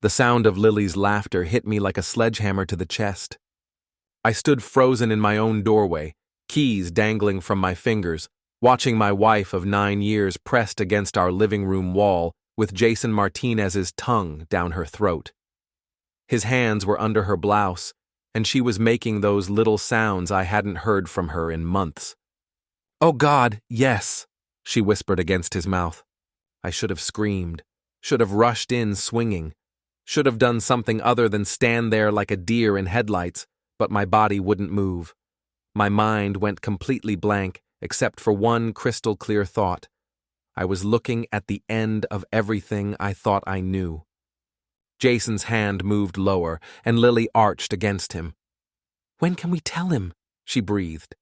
The sound of Lily's laughter hit me like a sledgehammer to the chest. I stood frozen in my own doorway, keys dangling from my fingers, watching my wife of 9 years pressed against our living room wall with Jason Martinez's tongue down her throat. His hands were under her blouse, and she was making those little sounds I hadn't heard from her in months. "Oh God, yes," she whispered against his mouth. I should have screamed, should have rushed in swinging, should have done something other than stand there like a deer in headlights, but my body wouldn't move. My mind went completely blank, except for one crystal-clear thought. I was looking at the end of everything I thought I knew. Jason's hand moved lower, and Lily arched against him. "When can we tell him?" she breathed.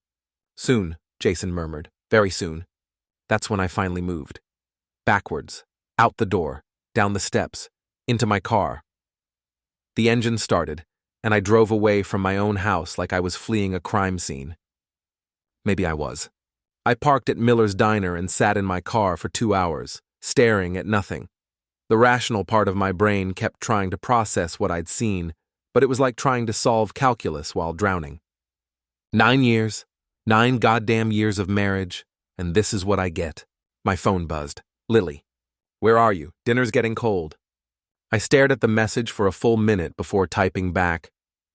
"Soon," Jason murmured. "Very soon." That's when I finally moved. Backwards, out the door, down the steps, into my car. The engine started, and I drove away from my own house like I was fleeing a crime scene. Maybe I was. I parked at Miller's Diner and sat in my car for 2 hours, staring at nothing. The rational part of my brain kept trying to process what I'd seen, but it was like trying to solve calculus while drowning. 9 years, 9 goddamn years of marriage, and this is what I get. My phone buzzed. "Lily, where are you? Dinner's getting cold." I stared at the message for a full minute before typing back,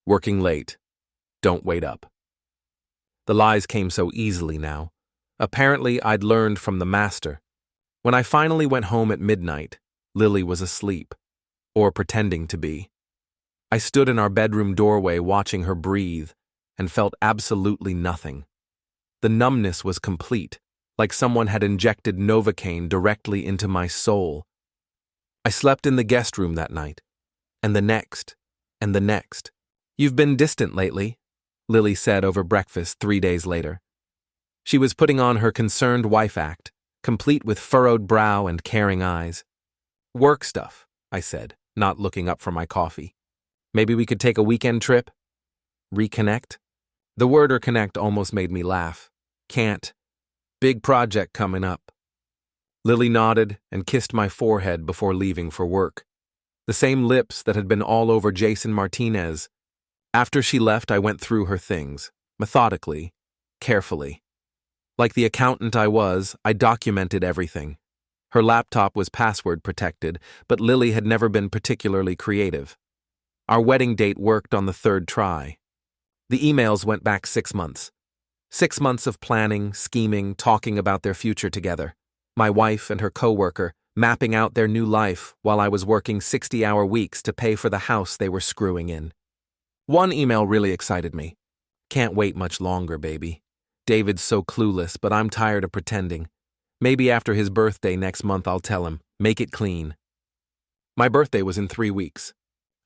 "Working late. Don't wait up." The lies came so easily now. Apparently, I'd learned from the master. When I finally went home at midnight, Lily was asleep, or pretending to be. I stood in our bedroom doorway watching her breathe and felt absolutely nothing. The numbness was complete, like someone had injected Novocaine directly into my soul. I slept in the guest room that night, and the next, and the next. "You've been distant lately," Lily said over breakfast 3 days later. She was putting on her concerned wife act, complete with furrowed brow and caring eyes. "Work stuff," I said, not looking up from my coffee. "Maybe we could take a weekend trip? Reconnect?" The word reconnect almost made me laugh. "Can't. Big project coming up." Lily nodded and kissed my forehead before leaving for work. The same lips that had been all over Jason Martinez. After she left, I went through her things, methodically, carefully. Like the accountant I was, I documented everything. Her laptop was password protected, but Lily had never been particularly creative. Our wedding date worked on the 3rd try. The emails went back 6 months. 6 months of planning, scheming, talking about their future together. My wife and her coworker mapping out their new life while I was working 60-hour weeks to pay for the house they were screwing in. One email really excited me. "Can't wait much longer, baby. David's so clueless, but I'm tired of pretending. Maybe after his birthday next month I'll tell him, make it clean." My birthday was in 3 weeks.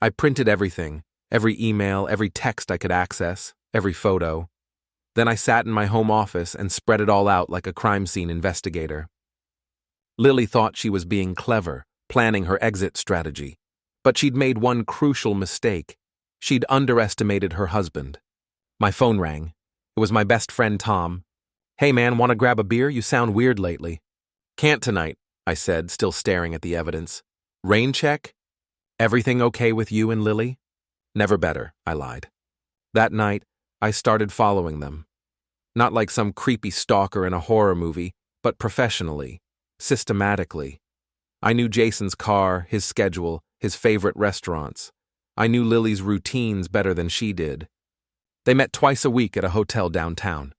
I printed everything, every email, every text I could access, every photo. Then I sat in my home office and spread it all out like a crime scene investigator. Lily thought she was being clever, planning her exit strategy. But she'd made one crucial mistake. She'd underestimated her husband. My phone rang. It was my best friend Tom. "Hey man, want to grab a beer? You sound weird lately." "Can't tonight," I said, still staring at the evidence. "Rain check? Everything okay with you and Lily?" "Never better," I lied. That night, I started following them. Not like some creepy stalker in a horror movie, but professionally, systematically. I knew Jason's car, his schedule, his favorite restaurants. I knew Lily's routines better than she did. They met twice a week at a hotel downtown.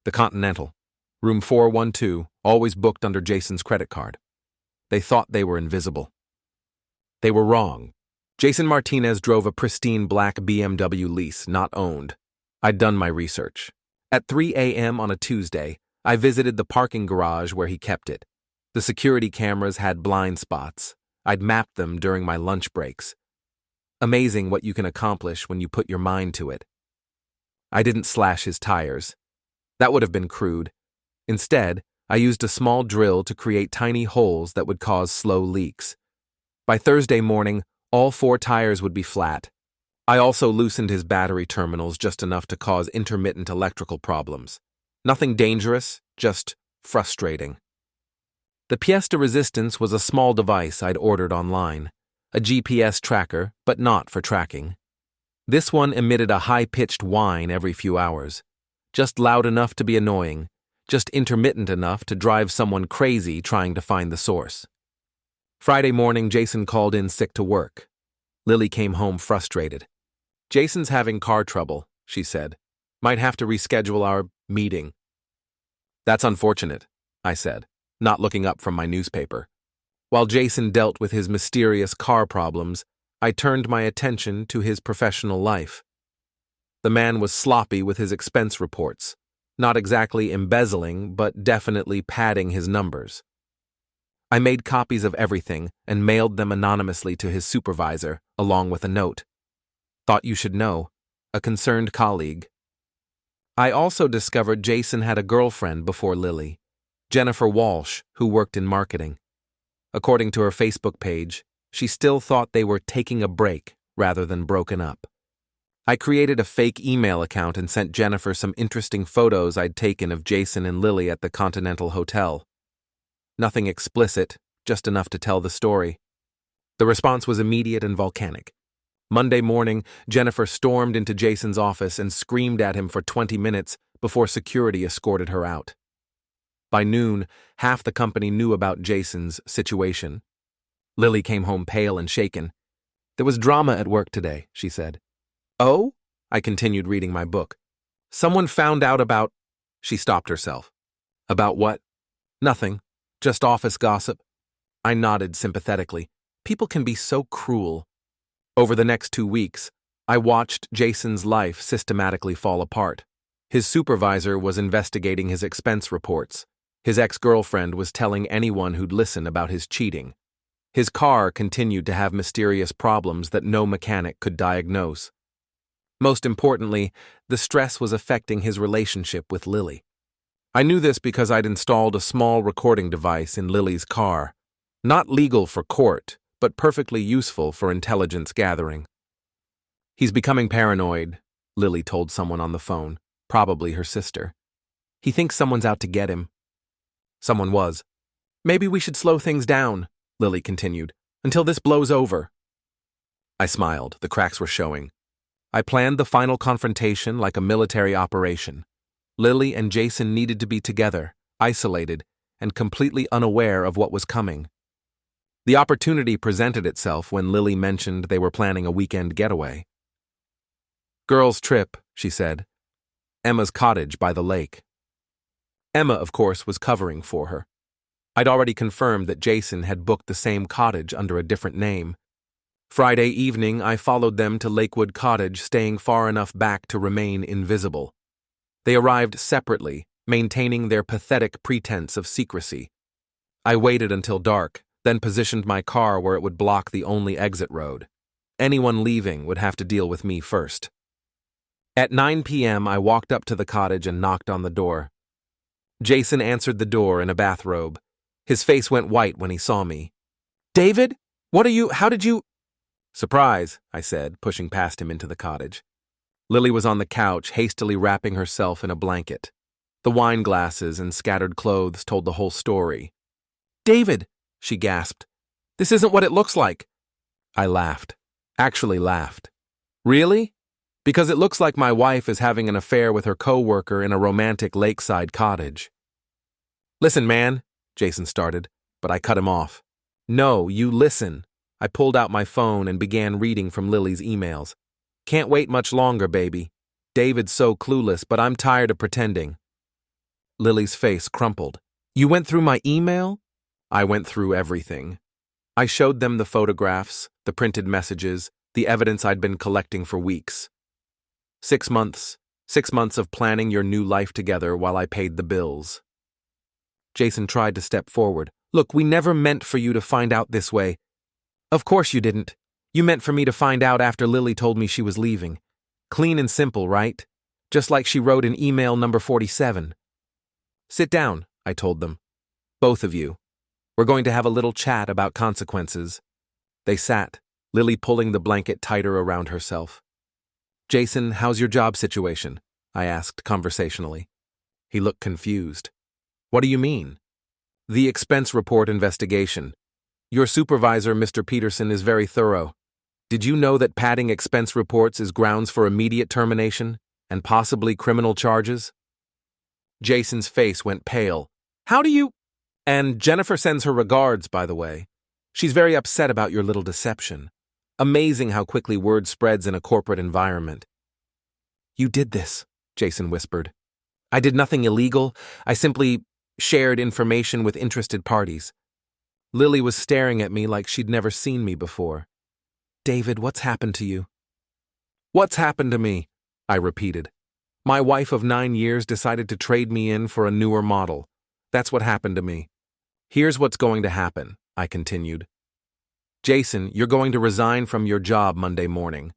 The Continental. Room 412, always booked under Jason's credit card. They thought they were invisible. They were wrong. Jason Martinez drove a pristine black BMW lease, not owned. I'd done my research. At 3 a.m. on a Tuesday, I visited the parking garage where he kept it. The security cameras had blind spots. I'd mapped them during my lunch breaks. Amazing what you can accomplish when you put your mind to it. I didn't slash his tires. That would have been crude. Instead, I used a small drill to create tiny holes that would cause slow leaks. By Thursday morning, all 4 tires would be flat. I also loosened his battery terminals just enough to cause intermittent electrical problems. Nothing dangerous, just frustrating. The pièce de résistance was a small device I'd ordered online. a GPS tracker, but not for tracking. This one emitted a high-pitched whine every few hours, just loud enough to be annoying, just intermittent enough to drive someone crazy trying to find the source. Friday morning, Jason called in sick to work. Lily came home frustrated. "Jason's having car trouble," she said. "Might have to reschedule our meeting." "That's unfortunate," I said, not looking up from my newspaper. While Jason dealt with his mysterious car problems, I turned my attention to his professional life. The man was sloppy with his expense reports, not exactly embezzling, but definitely padding his numbers. I made copies of everything and mailed them anonymously to his supervisor, along with a note. "Thought you should know. A concerned colleague." I also discovered Jason had a girlfriend before Lily, Jennifer Walsh, who worked in marketing. According to her Facebook page, she still thought they were taking a break rather than broken up. I created a fake email account and sent Jennifer some interesting photos I'd taken of Jason and Lily at the Continental Hotel. Nothing explicit, just enough to tell the story. The response was immediate and volcanic. Monday morning, Jennifer stormed into Jason's office and screamed at him for 20 minutes before security escorted her out. By noon, half the company knew about Jason's situation. Lily came home pale and shaken. "There was drama at work today," she said. "Oh?" I continued reading my book. "Someone found out about—" She stopped herself. "About what?" "Nothing. Just office gossip." I nodded sympathetically. People can be so cruel. Over the next 2 weeks, I watched Jason's life systematically fall apart. His supervisor was investigating his expense reports. His ex-girlfriend was telling anyone who'd listen about his cheating. His car continued to have mysterious problems that no mechanic could diagnose. Most importantly, the stress was affecting his relationship with Lily. I knew this because I'd installed a small recording device in Lily's car. Not legal for court, but perfectly useful for intelligence gathering. "He's becoming paranoid," Lily told someone on the phone, probably her sister. "He thinks someone's out to get him." Someone was. "Maybe we should slow things down," Lily continued, "until this blows over." I smiled. The cracks were showing. I planned the final confrontation like a military operation. Lily and Jason needed to be together, isolated, and completely unaware of what was coming. The opportunity presented itself when Lily mentioned they were planning a weekend getaway. "Girls' trip," she said. "Emma's cottage by the lake." Emma, of course, was covering for her. I'd already confirmed that Jason had booked the same cottage under a different name. Friday evening, I followed them to Lakewood Cottage, staying far enough back to remain invisible. They arrived separately, maintaining their pathetic pretense of secrecy. I waited until dark, then positioned my car where it would block the only exit road. Anyone leaving would have to deal with me first. At 9 p.m., I walked up to the cottage and knocked on the door. Jason answered the door in a bathrobe. His face went white when he saw me. "David? How did you—" "Surprise," I said, pushing past him into the cottage. Lily was on the couch, hastily wrapping herself in a blanket. The wine glasses and scattered clothes told the whole story. "David," she gasped, "this isn't what it looks like." I laughed. Actually laughed. "Really? Because it looks like my wife is having an affair with her co-worker in a romantic lakeside cottage." "Listen, man," Jason started, but I cut him off. "No, you listen." I pulled out my phone and began reading from Lily's emails. "Can't wait much longer, baby. David's so clueless, but I'm tired of pretending." Lily's face crumpled. "You went through my email?" I went through everything. I showed them the photographs, the printed messages, the evidence I'd been collecting for weeks. 6 months. 6 months of planning your new life together while I paid the bills. Jason tried to step forward. "Look, we never meant for you to find out this way." "Of course you didn't. You meant for me to find out after Lily told me she was leaving. Clean and simple, right? Just like she wrote in email number 47. "Sit down," I told them. "Both of you. We're going to have a little chat about consequences." They sat, Lily pulling the blanket tighter around herself. "Jason, how's your job situation?" I asked conversationally. He looked confused. "What do you mean?" "The expense report investigation. Your supervisor, Mr. Peterson, is very thorough. Did you know that padding expense reports is grounds for immediate termination and possibly criminal charges? Jason's face went pale. How do you… And Jennifer sends her regards, by the way. She's very upset about your little deception. Amazing how quickly word spreads in a corporate environment. You did this, Jason whispered. I did nothing illegal. I simply shared information with interested parties. Lily was staring at me like she'd never seen me before. David, what's happened to you? What's happened to me? I repeated. My wife of 9 years decided to trade me in for a newer model. That's what happened to me. Here's what's going to happen, I continued. Jason, you're going to resign from your job Monday morning.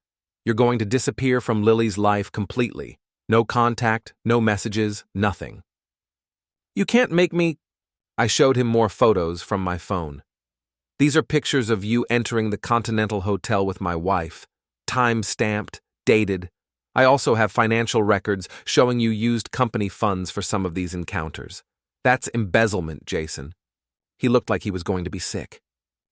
You're going to disappear from Lily's life completely. No contact, no messages, nothing. You can't make me… I showed him more photos from my phone. These are pictures of you entering the Continental Hotel with my wife. Time-stamped, dated. I also have financial records showing you used company funds for some of these encounters. That's embezzlement, Jason. He looked like he was going to be sick.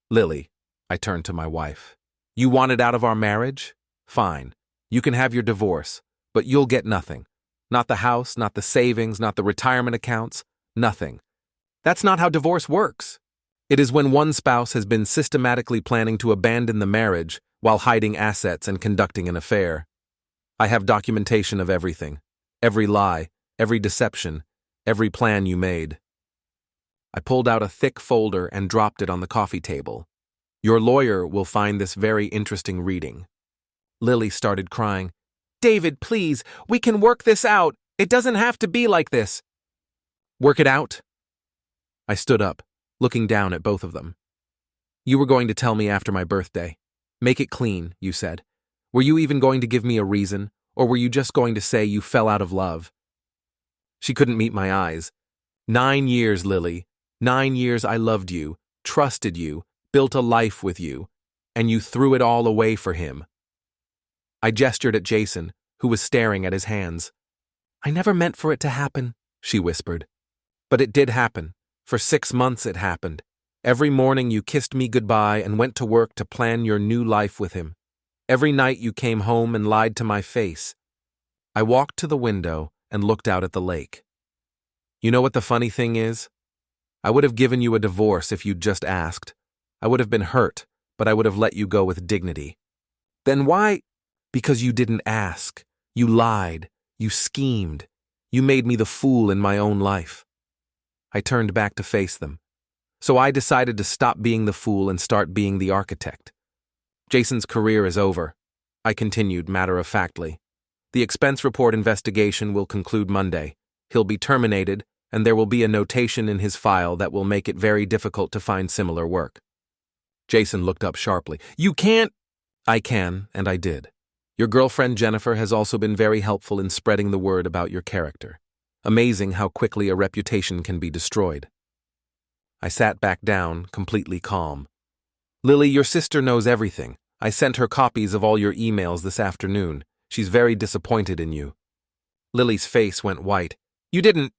Lily, I turned to my wife. You wanted out of our marriage? Fine. You can have your divorce, but you'll get nothing. Not the house, not the savings, not the retirement accounts, nothing. That's not how divorce works. It is when one spouse has been systematically planning to abandon the marriage while hiding assets and conducting an affair. I have documentation of everything, every lie, every deception, every plan you made. I pulled out a thick folder and dropped it on the coffee table. Your lawyer will find this very interesting reading. Lily started crying. David, please, we can work this out. It doesn't have to be like this. Work it out? I stood up, looking down at both of them. You were going to tell me after my birthday. Make it clean, you said. Were you even going to give me a reason, or were you just going to say you fell out of love? She couldn't meet my eyes. 9 years, Lily. 9 years I loved you, trusted you, built a life with you, and you threw it all away for him. I gestured at Jason, who was staring at his hands. I never meant for it to happen, she whispered. But it did happen. For 6 months it happened. Every morning you kissed me goodbye and went to work to plan your new life with him. Every night you came home and lied to my face. I walked to the window and looked out at the lake. You know what the funny thing is? I would have given you a divorce if you'd just asked. I would have been hurt, but I would have let you go with dignity. Then why? Because you didn't ask. You lied. You schemed. You made me the fool in my own life. I turned back to face them. So I decided to stop being the fool and start being the architect. Jason's career is over, I continued matter-of-factly. The expense report investigation will conclude Monday. He'll be terminated, and there will be a notation in his file that will make it very difficult to find similar work. Jason looked up sharply. You can't… I can, and I did. Your girlfriend Jennifer has also been very helpful in spreading the word about your character. Amazing how quickly a reputation can be destroyed. I sat back down, completely calm. Lily, your sister knows everything. I sent her copies of all your emails this afternoon. She's very disappointed in you. Lily's face went white. You didn't…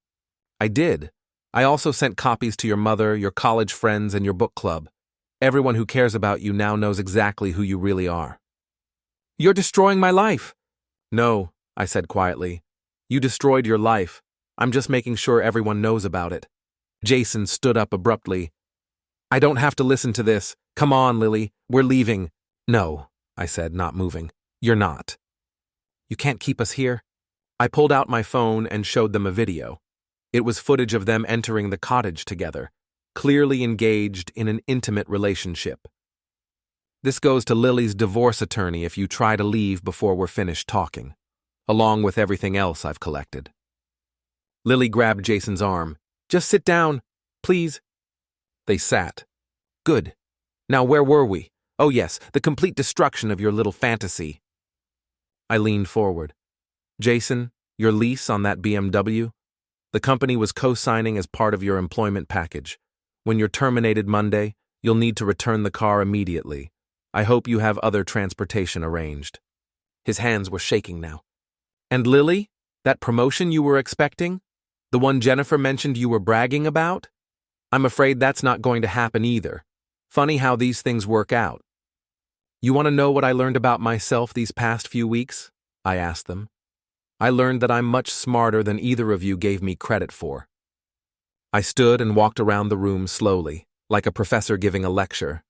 I did. I also sent copies to your mother, your college friends, and your book club. Everyone who cares about you now knows exactly who you really are. You're destroying my life. No, I said quietly. You destroyed your life. I'm just making sure everyone knows about it. Jason stood up abruptly. I don't have to listen to this. Come on, Lily. We're leaving. No, I said, not moving. You're not. You can't keep us here. I pulled out my phone and showed them a video. It was footage of them entering the cottage together, clearly engaged in an intimate relationship. This goes to Lily's divorce attorney if you try to leave before we're finished talking, along with everything else I've collected. Lily grabbed Jason's arm. Just sit down, please. They sat. Good. Now where were we? Oh yes, the complete destruction of your little fantasy. I leaned forward. Jason, your lease on that BMW? The company was co-signing as part of your employment package. When you're terminated Monday, you'll need to return the car immediately. I hope you have other transportation arranged. His hands were shaking now. And Lily? That promotion you were expecting? The one Jennifer mentioned you were bragging about? I'm afraid that's not going to happen either. Funny how these things work out. You want to know what I learned about myself these past few weeks? I asked them. I learned that I'm much smarter than either of you gave me credit for. I stood and walked around the room slowly, like a professor giving a lecture.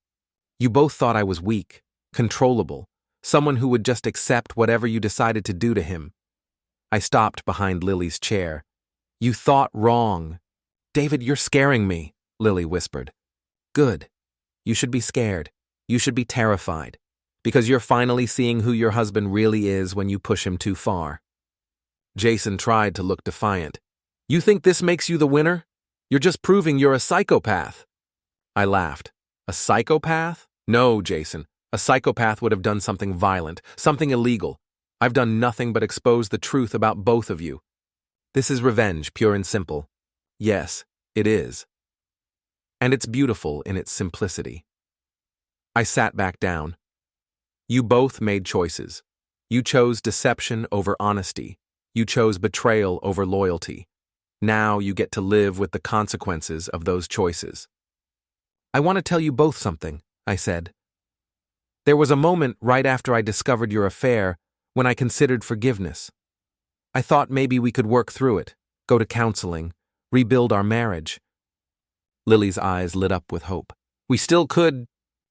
You both thought I was weak, controllable, someone who would just accept whatever you decided to do to him. I stopped behind Lily's chair. You thought wrong. David, you're scaring me, Lily whispered. Good. You should be scared. You should be terrified. Because you're finally seeing who your husband really is when you push him too far. Jason tried to look defiant. You think this makes you the winner? You're just proving you're a psychopath. I laughed. A psychopath? No, Jason. A psychopath would have done something violent, something illegal. I've done nothing but expose the truth about both of you. This is revenge, pure and simple. Yes, it is. And it's beautiful in its simplicity. I sat back down. You both made choices. You chose deception over honesty. You chose betrayal over loyalty. Now you get to live with the consequences of those choices. I want to tell you both something, I said. There was a moment right after I discovered your affair when I considered forgiveness. I thought maybe we could work through it, go to counseling, rebuild our marriage. Lily's eyes lit up with hope. We still could.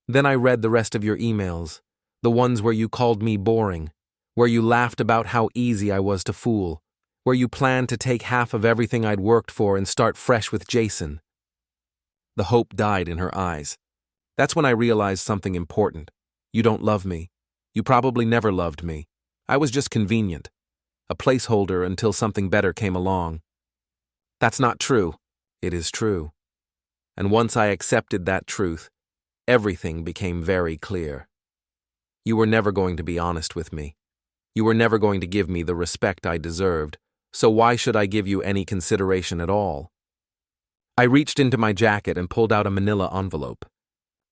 Then I read the rest of your emails, the ones where you called me boring, where you laughed about how easy I was to fool, where you planned to take half of everything I'd worked for and start fresh with Jason. The hope died in her eyes. That's when I realized something important. You don't love me. You probably never loved me. I was just convenient, a placeholder until something better came along. That's not true. It is true. And once I accepted that truth, everything became very clear. You were never going to be honest with me. You were never going to give me the respect I deserved, so why should I give you any consideration at all? I reached into my jacket and pulled out a manila envelope.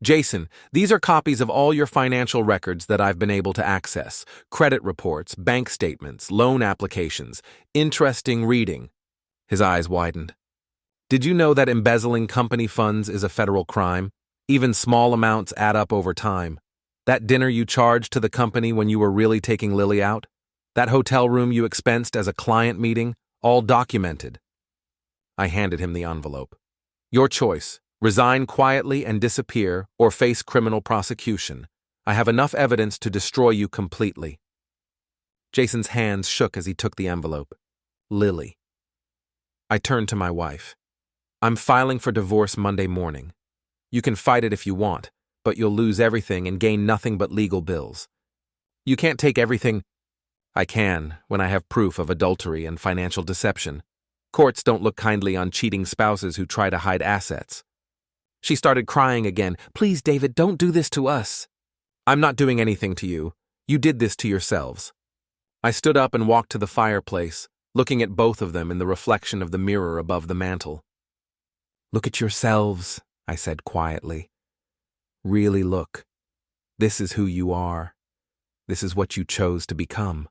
Jason, these are copies of all your financial records that I've been able to access. Credit reports, bank statements, loan applications. Interesting reading. His eyes widened. Did you know that embezzling company funds is a federal crime? Even small amounts add up over time. That dinner you charged to the company when you were really taking Lily out? That hotel room you expensed as a client meeting? All documented. I handed him the envelope. Your choice. Resign quietly and disappear, or face criminal prosecution. I have enough evidence to destroy you completely. Jason's hands shook as he took the envelope. Lily. I turned to my wife. I'm filing for divorce Monday morning. You can fight it if you want, but you'll lose everything and gain nothing but legal bills. You can't take everything. I can, when I have proof of adultery and financial deception. Courts don't look kindly on cheating spouses who try to hide assets. She started crying again. Please, David, don't do this to us. I'm not doing anything to you. You did this to yourselves. I stood up and walked to the fireplace, looking at both of them in the reflection of the mirror above the mantel. Look at yourselves, I said quietly. Really look. This is who you are. This is what you chose to become.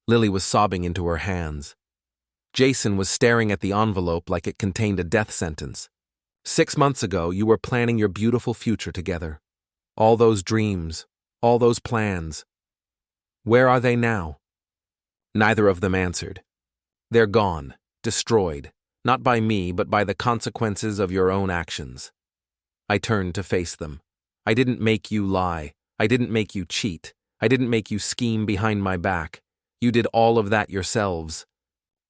Lily was sobbing into her hands. Jason was staring at the envelope like it contained a death sentence. 6 months ago, you were planning your beautiful future together. All those dreams, all those plans. Where are they now? Neither of them answered. They're gone, destroyed, not by me, but by the consequences of your own actions. I turned to face them. I didn't make you lie. I didn't make you cheat. I didn't make you scheme behind my back. You did all of that yourselves.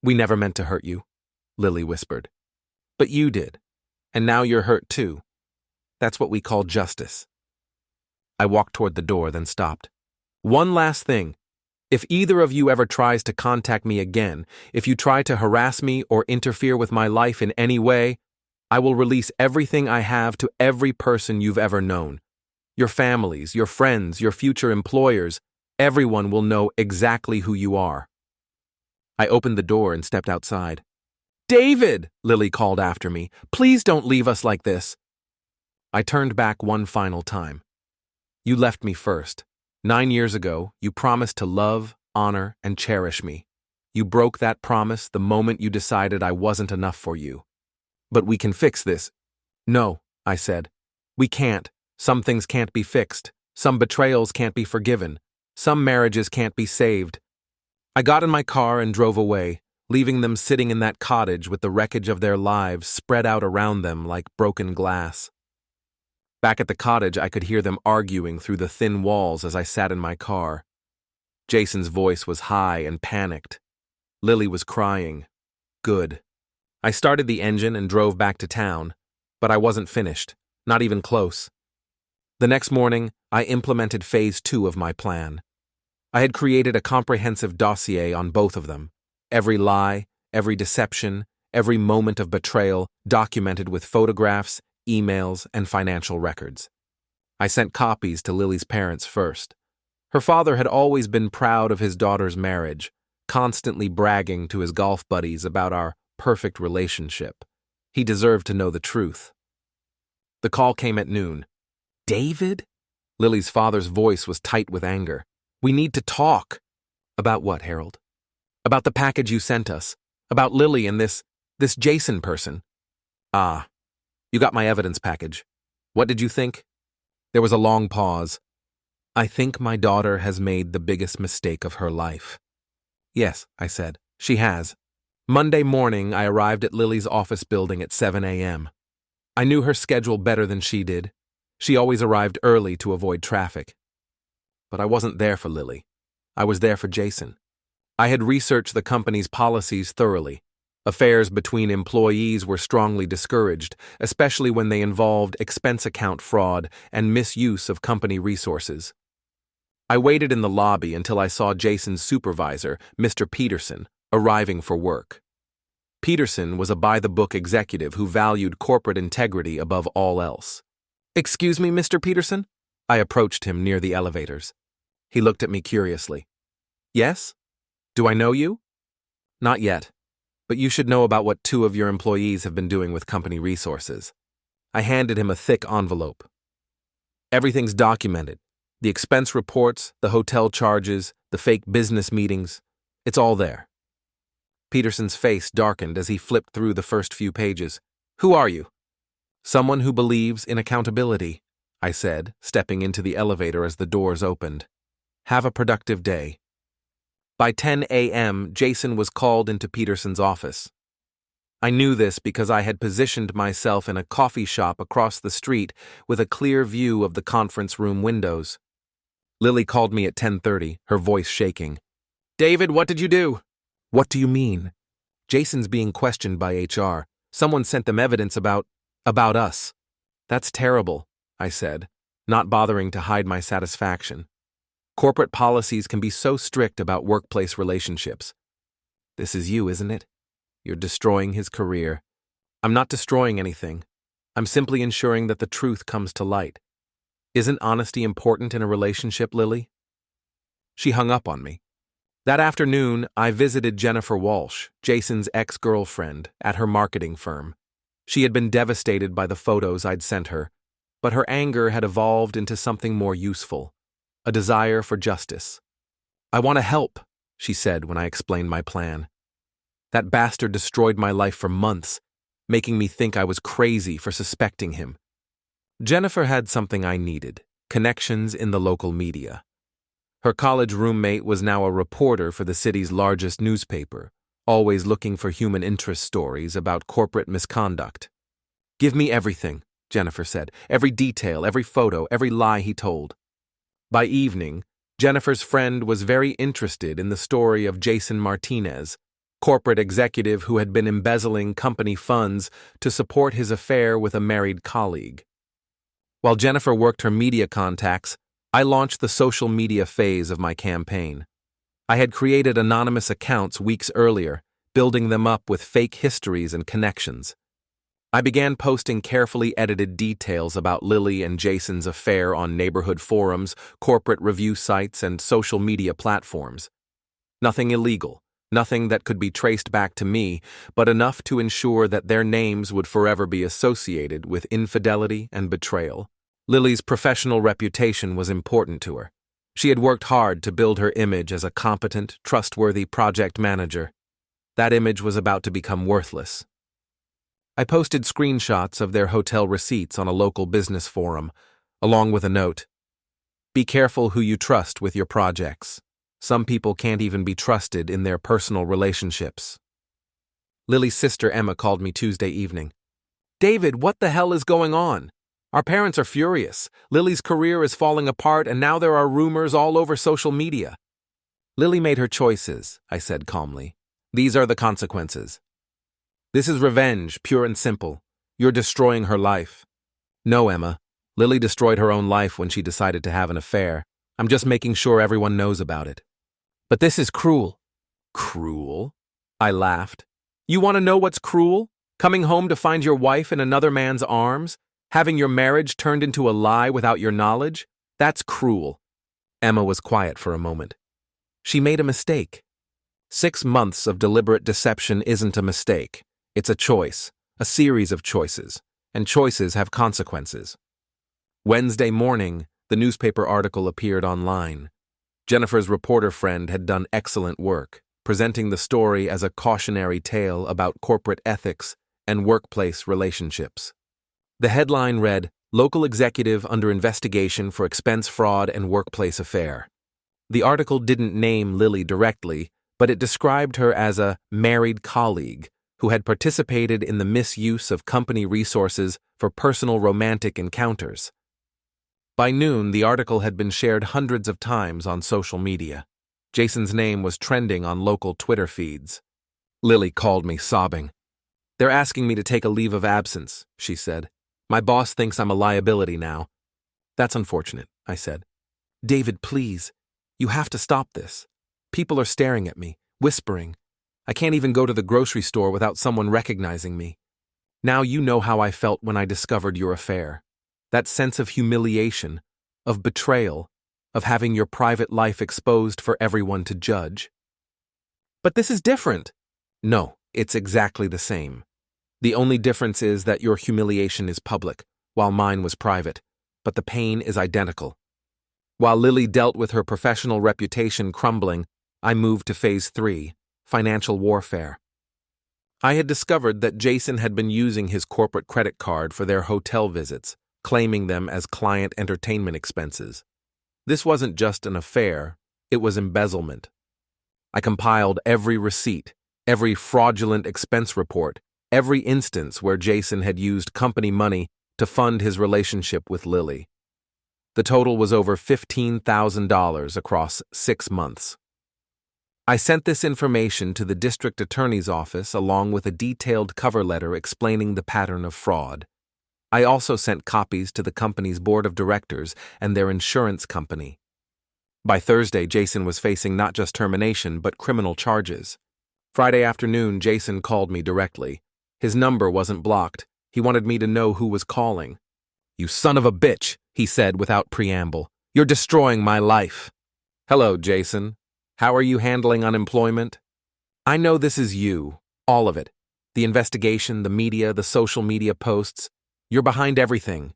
We never meant to hurt you, Lily whispered. But you did. And now you're hurt too. That's what we call justice. I walked toward the door, then stopped. One last thing. If either of you ever tries to contact me again, if you try to harass me or interfere with my life in any way, I will release everything I have to every person you've ever known. Your families, your friends, your future employers, everyone will know exactly who you are. I opened the door and stepped outside. David, Lily called after me, please don't leave us like this. I turned back one final time. You left me first. 9 years ago, you promised to love, honor, and cherish me. You broke that promise the moment you decided I wasn't enough for you. But we can fix this. No, I said. We can't. Some things can't be fixed. Some betrayals can't be forgiven. Some marriages can't be saved. I got in my car and drove away, leaving them sitting in that cottage with the wreckage of their lives spread out around them like broken glass. Back at the cottage, I could hear them arguing through the thin walls as I sat in my car. Jason's voice was high and panicked. Lily was crying. Good. I started the engine and drove back to town, but I wasn't finished, not even close. The next morning, I implemented phase 2 of my plan. I had created a comprehensive dossier on both of them. Every lie, every deception, every moment of betrayal documented with photographs, emails, and financial records. I sent copies to Lily's parents first. Her father had always been proud of his daughter's marriage, constantly bragging to his golf buddies about our perfect relationship. He deserved to know the truth. The call came at noon. David? Lily's father's voice was tight with anger. We need to talk. About what, Harold? About the package you sent us. About Lily and this Jason person. Ah, you got my evidence package. What did you think? There was a long pause. I think my daughter has made the biggest mistake of her life. Yes, I said, she has. Monday morning, I arrived at Lily's office building at 7 a.m. I knew her schedule better than she did. She always arrived early to avoid traffic. But I wasn't there for Lily. I was there for Jason. I had researched the company's policies thoroughly. Affairs between employees were strongly discouraged, especially when they involved expense account fraud and misuse of company resources. I waited in the lobby until I saw Jason's supervisor, Mr. Peterson, arriving for work. Peterson was a by-the-book executive who valued corporate integrity above all else. Excuse me, Mr. Peterson? I approached him near the elevators. He looked at me curiously. Yes? Do I know you? Not yet, but you should know about what 2 of your employees have been doing with company resources. I handed him a thick envelope. Everything's documented. The expense reports, the hotel charges, the fake business meetings. It's all there. Peterson's face darkened as he flipped through the first few pages. Who are you? Someone who believes in accountability, I said, stepping into the elevator as the doors opened. Have a productive day. By 10 a.m., Jason was called into Peterson's office. I knew this because I had positioned myself in a coffee shop across the street with a clear view of the conference room windows. Lily called me at 10:30, her voice shaking. David, what did you do? What do you mean? Jason's being questioned by HR. Someone sent them evidence about us. That's terrible, I said, not bothering to hide my satisfaction. Corporate policies can be so strict about workplace relationships. This is you, isn't it? You're destroying his career. I'm not destroying anything. I'm simply ensuring that the truth comes to light. Isn't honesty important in a relationship, Lily? She hung up on me. That afternoon, I visited Jennifer Walsh, Jason's ex-girlfriend, at her marketing firm. She had been devastated by the photos I'd sent her, but her anger had evolved into something more useful, a desire for justice. I want to help, she said when I explained my plan. That bastard destroyed my life for months, making me think I was crazy for suspecting him. Jennifer had something I needed, connections in the local media. Her college roommate was now a reporter for the city's largest newspaper, always looking for human interest stories about corporate misconduct. Give me everything, Jennifer said, every detail, every photo, every lie he told. By evening, Jennifer's friend was very interested in the story of Jason Martinez, corporate executive who had been embezzling company funds to support his affair with a married colleague. While Jennifer worked her media contacts, I launched the social media phase of my campaign. I had created anonymous accounts weeks earlier, building them up with fake histories and connections. I began posting carefully edited details about Lily and Jason's affair on neighborhood forums, corporate review sites, and social media platforms. Nothing illegal, nothing that could be traced back to me, but enough to ensure that their names would forever be associated with infidelity and betrayal. Lily's professional reputation was important to her. She had worked hard to build her image as a competent, trustworthy project manager. That image was about to become worthless. I posted screenshots of their hotel receipts on a local business forum, along with a note. Be careful who you trust with your projects. Some people can't even be trusted in their personal relationships. Lily's sister Emma called me Tuesday evening. David, what the hell is going on? Our parents are furious. Lily's career is falling apart, and now there are rumors all over social media. Lily made her choices, I said calmly. These are the consequences. This is revenge, pure and simple. You're destroying her life. No, Emma. Lily destroyed her own life when she decided to have an affair. I'm just making sure everyone knows about it. But this is cruel. Cruel? I laughed. You want to know what's cruel? Coming home to find your wife in another man's arms? Having your marriage turned into a lie without your knowledge? That's cruel. Emma was quiet for a moment. She made a mistake. 6 months of deliberate deception isn't a mistake. It's a choice, a series of choices, and choices have consequences. Wednesday morning, the newspaper article appeared online. Jennifer's reporter friend had done excellent work, presenting the story as a cautionary tale about corporate ethics and workplace relationships. The headline read, Local Executive Under Investigation for Expense Fraud and Workplace Affair. The article didn't name Lily directly, but it described her as a married colleague who had participated in the misuse of company resources for personal romantic encounters. By noon, the article had been shared hundreds of times on social media. Jason's name was trending on local Twitter feeds. Lily called me sobbing. They're asking me to take a leave of absence, she said. My boss thinks I'm a liability now. That's unfortunate, I said. David, please. You have to stop this. People are staring at me, whispering. I can't even go to the grocery store without someone recognizing me. Now you know how I felt when I discovered your affair. That sense of humiliation, of betrayal, of having your private life exposed for everyone to judge. But this is different. No, it's exactly the same. The only difference is that your humiliation is public, while mine was private, but the pain is identical. While Lily dealt with her professional reputation crumbling, I moved to phase 3, financial warfare. I had discovered that Jason had been using his corporate credit card for their hotel visits, claiming them as client entertainment expenses. This wasn't just an affair, it was embezzlement. I compiled every receipt, every fraudulent expense report, every instance where Jason had used company money to fund his relationship with Lily. The total was over $15,000 across 6 months. I sent this information to the district attorney's office along with a detailed cover letter explaining the pattern of fraud. I also sent copies to the company's board of directors and their insurance company. By Thursday, Jason was facing not just termination, but criminal charges. Friday afternoon, Jason called me directly. His number wasn't blocked. He wanted me to know who was calling. You son of a bitch, he said without preamble. You're destroying my life. Hello, Jason. How are you handling unemployment? I know this is you, all of it. The investigation, the media, the social media posts. You're behind everything.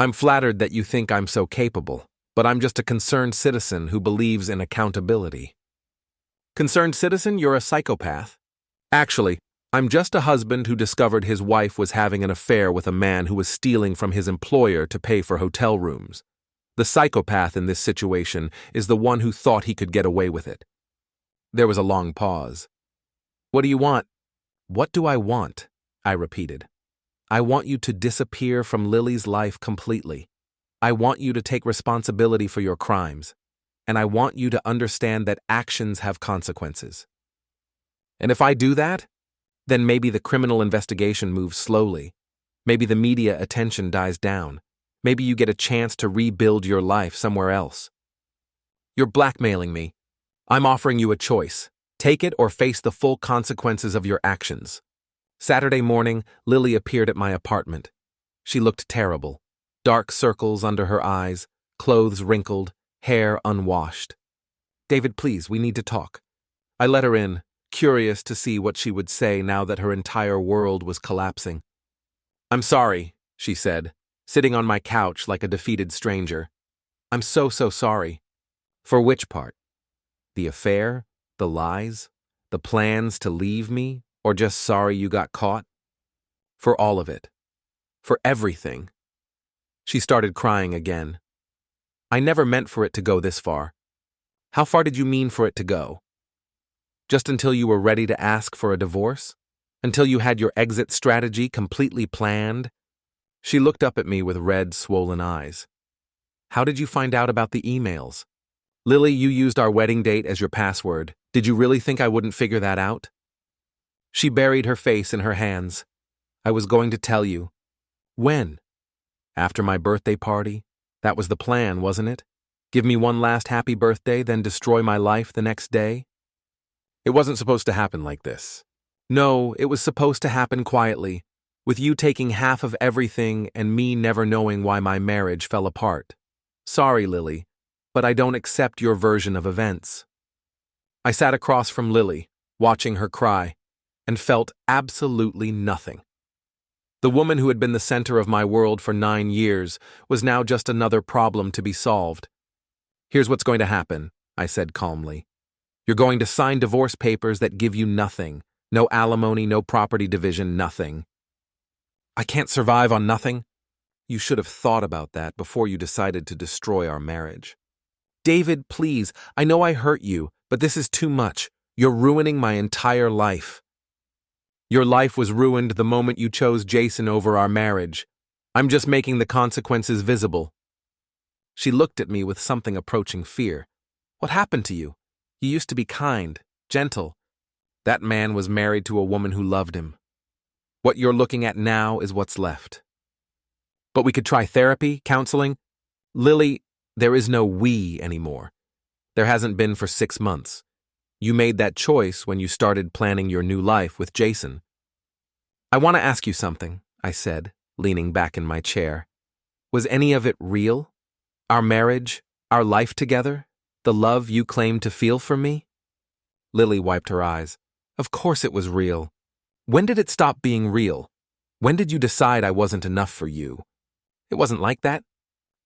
I'm flattered that you think I'm so capable, but I'm just a concerned citizen who believes in accountability. Concerned citizen, you're a psychopath. Actually, I'm just a husband who discovered his wife was having an affair with a man who was stealing from his employer to pay for hotel rooms. The psychopath in this situation is the one who thought he could get away with it. There was a long pause. What do you want? What do I want? I repeated. I want you to disappear from Lily's life completely. I want you to take responsibility for your crimes. And I want you to understand that actions have consequences. And if I do that, then maybe the criminal investigation moves slowly. Maybe the media attention dies down. Maybe you get a chance to rebuild your life somewhere else. You're blackmailing me. I'm offering you a choice. Take it or face the full consequences of your actions. Saturday morning, Lily appeared at my apartment. She looked terrible. Dark circles under her eyes, clothes wrinkled, hair unwashed. David, please, we need to talk. I let her in, curious to see what she would say now that her entire world was collapsing. I'm sorry, she said, sitting on my couch like a defeated stranger. I'm so sorry. For which part? The affair? The lies? The plans to leave me? Or just sorry you got caught? For all of it. For everything. She started crying again. I never meant for it to go this far. How far did you mean for it to go? Just until you were ready to ask for a divorce? Until you had your exit strategy completely planned? She looked up at me with red, swollen eyes. How did you find out about the emails? Lily, you used our wedding date as your password. Did you really think I wouldn't figure that out? She buried her face in her hands. I was going to tell you. When? After my birthday party? That was the plan, wasn't it? Give me one last happy birthday, then destroy my life the next day? It wasn't supposed to happen like this. No, it was supposed to happen quietly, with you taking half of everything and me never knowing why my marriage fell apart. Sorry, Lily, but I don't accept your version of events. I sat across from Lily, watching her cry, and felt absolutely nothing. The woman who had been the center of my world for 9 years was now just another problem to be solved. Here's what's going to happen, I said calmly. You're going to sign divorce papers that give you nothing. No alimony, no property division, nothing. I can't survive on nothing? You should have thought about that before you decided to destroy our marriage. David, please, I know I hurt you, but this is too much. You're ruining my entire life. Your life was ruined the moment you chose Jason over our marriage. I'm just making the consequences visible. She looked at me with something approaching fear. What happened to you? You used to be kind, gentle. That man was married to a woman who loved him. What you're looking at now is what's left. But we could try therapy, counseling. Lily, there is no we anymore. There hasn't been for 6 months. You made that choice when you started planning your new life with Jason. I want to ask you something, I said, leaning back in my chair. Was any of it real? Our marriage, our life together, the love you claimed to feel for me? Lily wiped her eyes. Of course it was real. When did it stop being real? When did you decide I wasn't enough for you? It wasn't like that?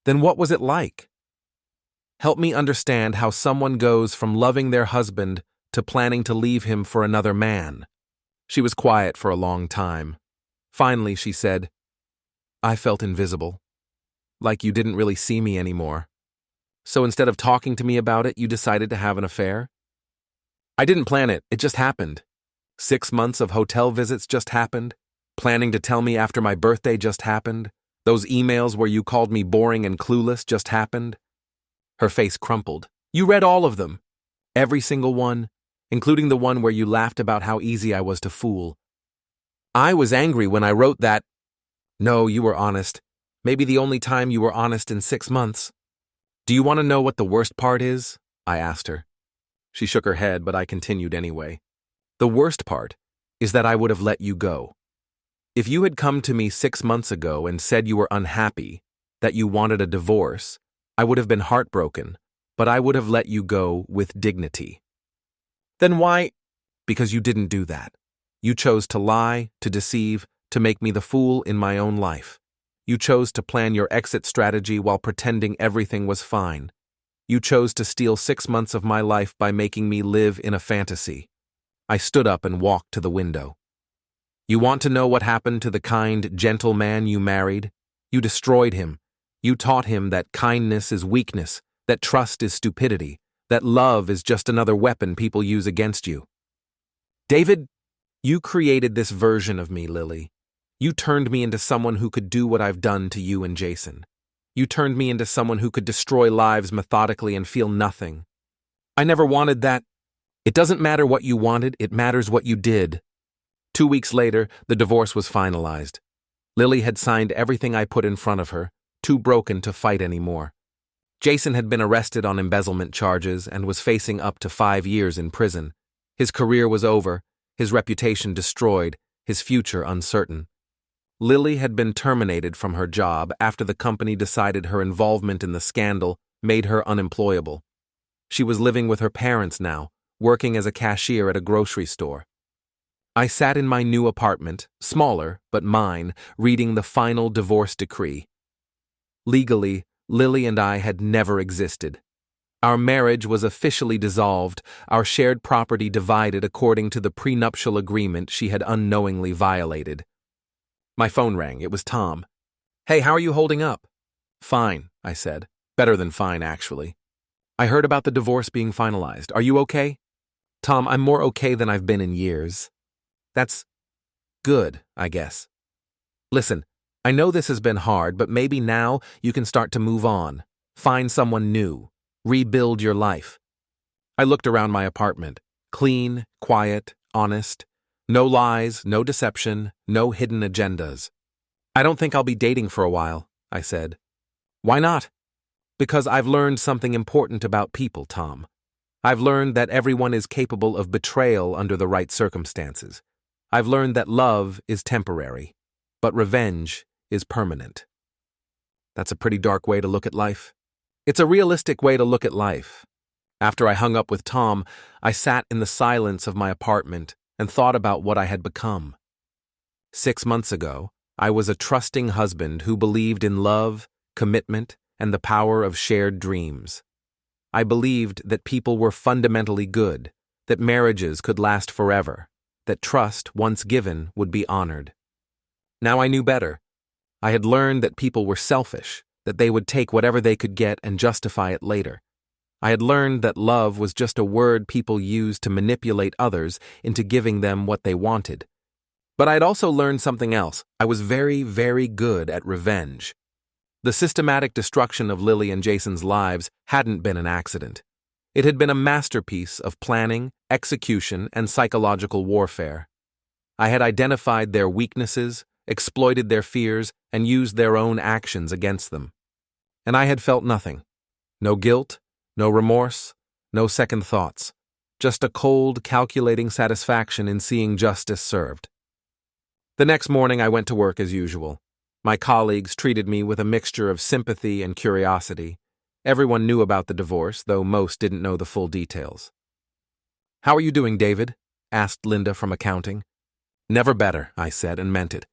Then what was it like? Help me understand how someone goes from loving their husband to planning to leave him for another man. She was quiet for a long time. Finally, she said, I felt invisible. Like you didn't really see me anymore. So instead of talking to me about it, you decided to have an affair? I didn't plan it, it just happened. 6 months of hotel visits just happened. Planning to tell me after my birthday just happened. Those emails where you called me boring and clueless just happened. Her face crumpled. You read all of them. Every single one, including the one where you laughed about how easy I was to fool. I was angry when I wrote that. No, you were honest. Maybe the only time you were honest in 6 months. Do you want to know what the worst part is? I asked her. She shook her head, but I continued anyway. The worst part is that I would have let you go. If you had come to me 6 months ago and said you were unhappy, that you wanted a divorce, I would have been heartbroken, but I would have let you go with dignity. Then why? Because you didn't do that. You chose to lie, to deceive, to make me the fool in my own life. You chose to plan your exit strategy while pretending everything was fine. You chose to steal 6 months of my life by making me live in a fantasy. I stood up and walked to the window. You want to know what happened to the kind, gentle man you married? You destroyed him. You taught him that kindness is weakness, that trust is stupidity, that love is just another weapon people use against you. David, you created this version of me, Lily. You turned me into someone who could do what I've done to you and Jason. You turned me into someone who could destroy lives methodically and feel nothing. I never wanted that. It doesn't matter what you wanted, it matters what you did. 2 weeks later, the divorce was finalized. Lily had signed everything I put in front of her, too broken to fight anymore. Jason had been arrested on embezzlement charges and was facing up to 5 years in prison. His career was over, his reputation destroyed, his future uncertain. Lily had been terminated from her job after the company decided her involvement in the scandal made her unemployable. She was living with her parents now, working as a cashier at a grocery store. I sat in my new apartment, smaller, but mine, reading the final divorce decree. Legally, Lily and I had never existed. Our marriage was officially dissolved, our shared property divided according to the prenuptial agreement she had unknowingly violated. My phone rang. It was Tom. "Hey, how are you holding up?" "Fine," I said. "Better than fine, actually. I heard about the divorce being finalized. Are you okay?" "Tom, I'm more okay than I've been in years." "That's good, I guess. Listen, I know this has been hard, but maybe now you can start to move on. Find someone new. Rebuild your life." I looked around my apartment. Clean, quiet, honest. No lies, no deception, no hidden agendas. "I don't think I'll be dating for a while," I said. "Why not?" "Because I've learned something important about people, Tom. I've learned that everyone is capable of betrayal under the right circumstances. I've learned that love is temporary, but revenge is permanent." That's a pretty dark way to look at life. It's a realistic way to look at life. After I hung up with Tom, I sat in the silence of my apartment and thought about what I had become. 6 months ago, I was a trusting husband who believed in love, commitment, and the power of shared dreams. I believed that people were fundamentally good, that marriages could last forever, that trust, once given, would be honored. Now I knew better. I had learned that people were selfish, that they would take whatever they could get and justify it later. I had learned that love was just a word people used to manipulate others into giving them what they wanted. But I had also learned something else. I was very, very good at revenge. The systematic destruction of Lily and Jason's lives hadn't been an accident. It had been a masterpiece of planning, execution, and psychological warfare. I had identified their weaknesses, exploited their fears, and used their own actions against them. And I had felt nothing. No guilt, no remorse, no second thoughts. Just a cold, calculating satisfaction in seeing justice served. The next morning I went to work as usual. My colleagues treated me with a mixture of sympathy and curiosity. Everyone knew about the divorce, though most didn't know the full details. "How are you doing, David?" asked Linda from accounting. "Never better," I said, and meant it.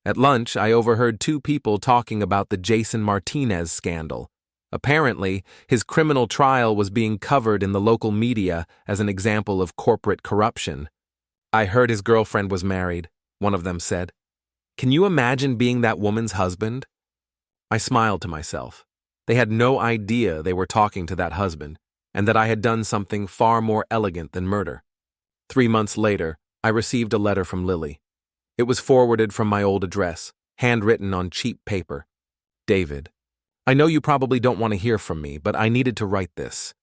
At lunch, I overheard 2 people talking about the Jason Martinez scandal. Apparently, his criminal trial was being covered in the local media as an example of corporate corruption. "I heard his girlfriend was married," one of them said. "Can you imagine being that woman's husband?" I smiled to myself. They had no idea they were talking to that husband, and that I had done something far more elegant than murder. 3 months later, I received a letter from Lily. It was forwarded from my old address, handwritten on cheap paper. "David, I know you probably don't want to hear from me, but I needed to write this.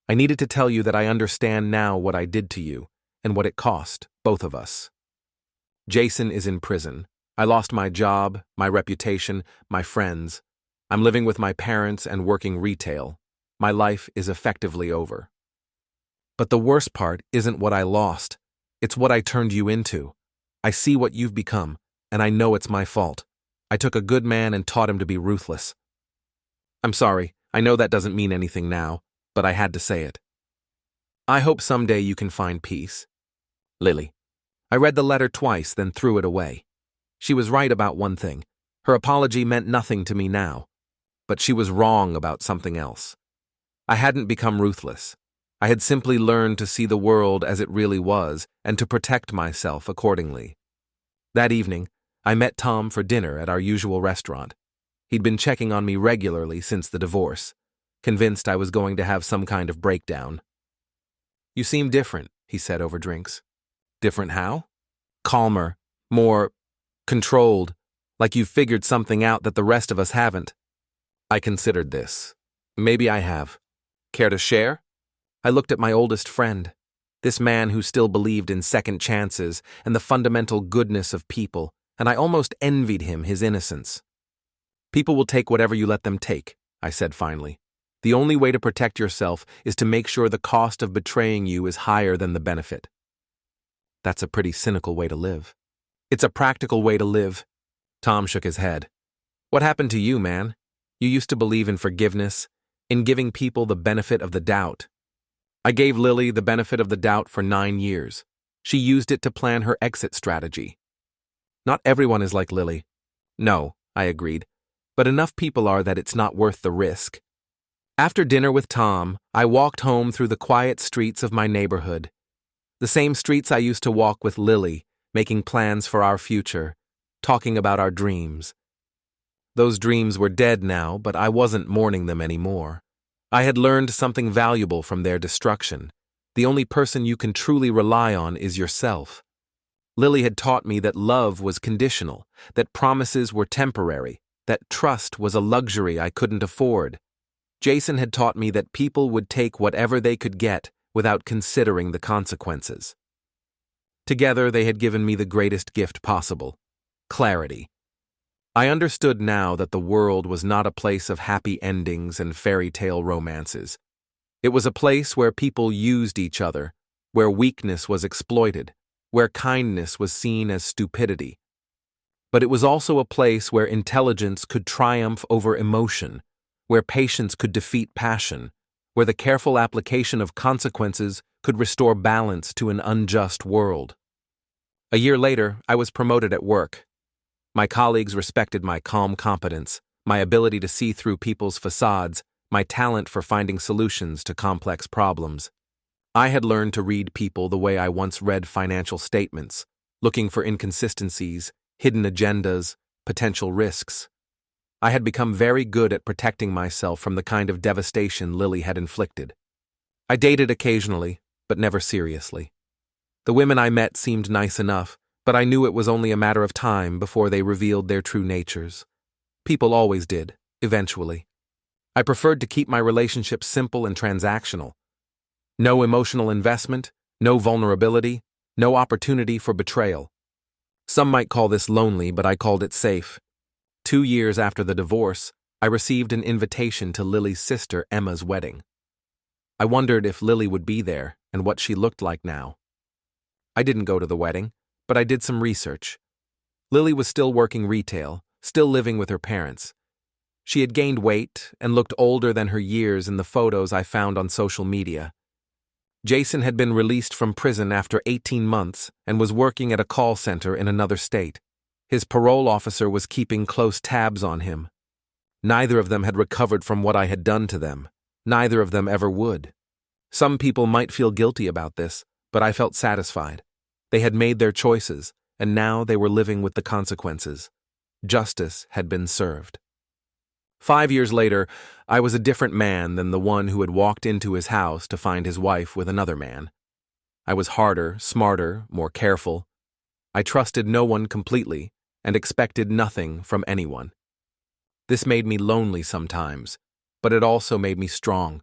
I needed to tell you that I understand now what I did to you, and what it cost, both of us. Jason is in prison. I lost my job, my reputation, my friends. I'm living with my parents and working retail. My life is effectively over. But the worst part isn't what I lost. It's what I turned you into. I see what you've become, and I know it's my fault. I took a good man and taught him to be ruthless. I'm sorry, I know that doesn't mean anything now, but I had to say it. I hope someday you can find peace. Lily." I read the letter twice, then threw it away. She was right about one thing. Her apology meant nothing to me now. But she was wrong about something else. I hadn't become ruthless. I had simply learned to see the world as it really was and to protect myself accordingly. That evening, I met Tom for dinner at our usual restaurant. He'd been checking on me regularly since the divorce, convinced I was going to have some kind of breakdown. "You seem different," he said over drinks. "Different how?" "Calmer, more controlled, like you've figured something out that the rest of us haven't." I considered this. Maybe I have. Care to share? I looked at my oldest friend, this man who still believed in second chances and the fundamental goodness of people, and I almost envied him his innocence. "People will take whatever you let them take," I said finally. "The only way to protect yourself is to make sure the cost of betraying you is higher than the benefit." That's a pretty cynical way to live. "It's a practical way to live." Tom shook his head. "What happened to you, man? You used to believe in forgiveness, in giving people the benefit of the doubt." I gave Lily the benefit of the doubt for 9 years. She used it to plan her exit strategy. "Not everyone is like Lily." "No," I agreed, "but enough people are that it's not worth the risk." After dinner with Tom, I walked home through the quiet streets of my neighborhood. The same streets I used to walk with Lily, making plans for our future, talking about our dreams. Those dreams were dead now, but I wasn't mourning them anymore. I had learned something valuable from their destruction. The only person you can truly rely on is yourself. Lily had taught me that love was conditional, that promises were temporary, that trust was a luxury I couldn't afford. Jason had taught me that people would take whatever they could get without considering the consequences. Together, they had given me the greatest gift possible: clarity. I understood now that the world was not a place of happy endings and fairy tale romances. It was a place where people used each other, where weakness was exploited, where kindness was seen as stupidity. But it was also a place where intelligence could triumph over emotion, where patience could defeat passion, where the careful application of consequences could restore balance to an unjust world. A year later, I was promoted at work. My colleagues respected my calm competence, my ability to see through people's facades, my talent for finding solutions to complex problems. I had learned to read people the way I once read financial statements, looking for inconsistencies, hidden agendas, potential risks. I had become very good at protecting myself from the kind of devastation Lily had inflicted. I dated occasionally, but never seriously. The women I met seemed nice enough, but I knew it was only a matter of time before they revealed their true natures. People always did, eventually. I preferred to keep my relationships simple and transactional. No emotional investment, no vulnerability, no opportunity for betrayal. Some might call this lonely, but I called it safe. 2 years after the divorce, I received an invitation to Lily's sister Emma's wedding. I wondered if Lily would be there and what she looked like now. I didn't go to the wedding, but I did some research. Lily was still working retail, still living with her parents. She had gained weight and looked older than her years in the photos I found on social media. Jason had been released from prison after 18 months and was working at a call center in another state. His parole officer was keeping close tabs on him. Neither of them had recovered from what I had done to them. Neither of them ever would. Some people might feel guilty about this, but I felt satisfied. They had made their choices, and now they were living with the consequences. Justice had been served. 5 years later, I was a different man than the one who had walked into his house to find his wife with another man. I was harder, smarter, more careful. I trusted no one completely and expected nothing from anyone. This made me lonely sometimes, but it also made me strong.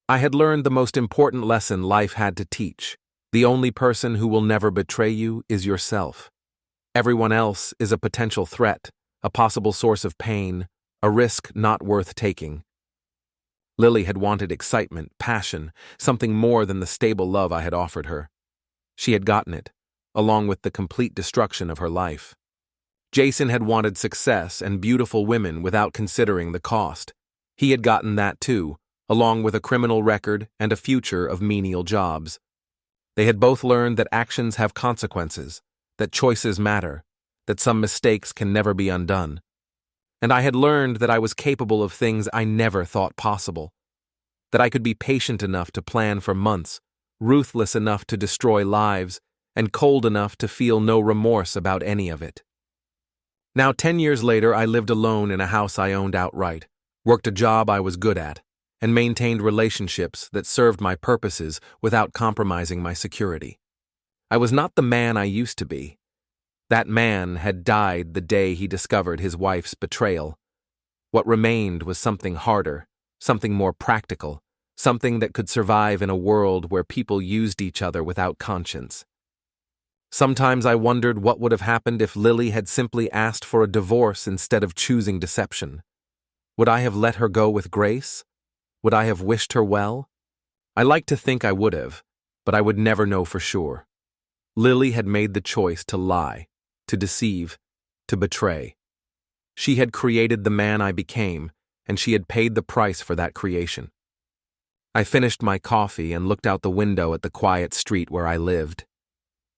I had learned the most important lesson life had to teach. The only person who will never betray you is yourself. Everyone else is a potential threat, a possible source of pain, a risk not worth taking. Lily had wanted excitement, passion, something more than the stable love I had offered her. She had gotten it, along with the complete destruction of her life. Jason had wanted success and beautiful women without considering the cost. He had gotten that too, along with a criminal record and a future of menial jobs. They had both learned that actions have consequences, that choices matter, that some mistakes can never be undone. And I had learned that I was capable of things I never thought possible, that I could be patient enough to plan for months, ruthless enough to destroy lives, and cold enough to feel no remorse about any of it. Now, 10 years later, I lived alone in a house I owned outright, worked a job I was good at, and maintained relationships that served my purposes without compromising my security. I was not the man I used to be. That man had died the day he discovered his wife's betrayal. What remained was something harder, something more practical, something that could survive in a world where people used each other without conscience. Sometimes I wondered what would have happened if Lily had simply asked for a divorce instead of choosing deception. Would I have let her go with grace? Would I have wished her well? I like to think I would have, but I would never know for sure. Lily had made the choice to lie, to deceive, to betray. She had created the man I became, and she had paid the price for that creation. I finished my coffee and looked out the window at the quiet street where I lived.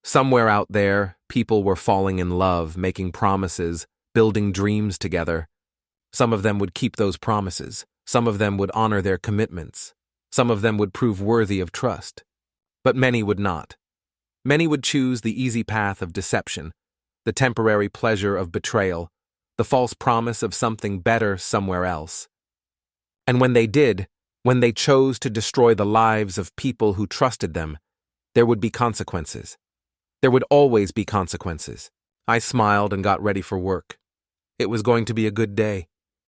Somewhere out there, people were falling in love, making promises, building dreams together. Some of them would keep those promises. Some of them would honor their commitments. Some of them would prove worthy of trust. But many would not. Many would choose the easy path of deception, the temporary pleasure of betrayal, the false promise of something better somewhere else. And when they did, when they chose to destroy the lives of people who trusted them, there would be consequences. There would always be consequences. I smiled and got ready for work. It was going to be a good day.